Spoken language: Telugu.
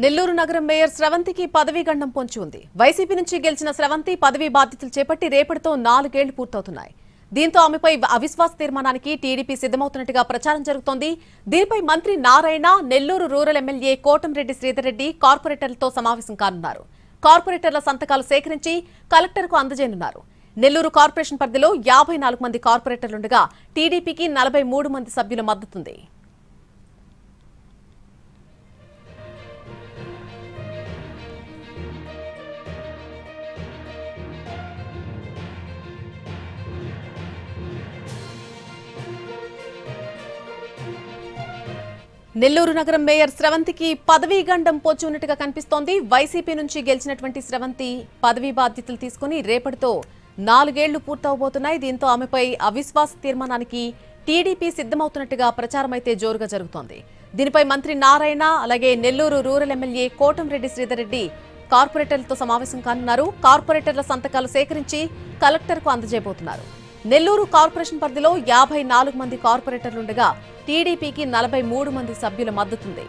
నెల్లూరు నగరం మేయర్ స్రవంతికి పదవీ గండం పొంచి ఉంది. వైసీపీ నుంచి గెలిచిన స్రవంతి పదవీ బాధ్యతలు చేపట్టి రేపటితో 4 ఏళ్లు పూర్తవుతున్నాయి. దీంతో ఆమెపై అవిశ్వాస తీర్మానానికి టీడీపీ సిద్ధమవుతున్నట్టుగా ప్రచారం జరుగుతోంది. దీనిపై మంత్రి నారాయణ, నెల్లూరు రూరల్ ఎమ్మెల్యే కోటంరెడ్డి శ్రీధర్ రెడ్డి కార్పొరేటర్లతో సమావేశం కానున్నారు. కార్పొరేటర్ల సంతకాలు సేకరించి కలెక్టర్కు అందజేయనున్నారు. నెల్లూరు కార్పొరేషన్ పరిధిలో 54 మంది కార్పొరేటర్లుండగా టీడీపీకి 43 మంది సభ్యుల మద్దతుంది. నెల్లూరు నగరం మేయర్ స్రవంతికి పదవీ గండం పొంచి ఉన్నట్టుగా కనిపిస్తోంది. వైసీపీ నుంచి గెలిచినటువంటి స్రవంతి పదవీ బాధ్యతలు తీసుకుని రేపటితో 4 ఏళ్లు పూర్తవబోతున్నాయి. దీంతో ఆమెపై అవిశ్వాస తీర్మానానికి టీడీపీ సిద్ధమవుతున్నట్టుగా ప్రచారం అయితే జోరుగా జరుగుతోంది. దీనిపై మంత్రి నారాయణ, అలాగే నెల్లూరు రూరల్ ఎమ్మెల్యే కోటంరెడ్డి శ్రీధర్ రెడ్డి కార్పొరేటర్లతో సమావేశం కానున్నారు. కార్పొరేటర్ల సంతకాలు సేకరించి కలెక్టర్కు అందజేయబోతున్నారు. నెల్లూరు కార్పొరేషన్ పరిధిలో 54 మంది కార్పొరేటర్లుండగా టీడీపీకి 43 మంది సభ్యుల మద్దతుంది.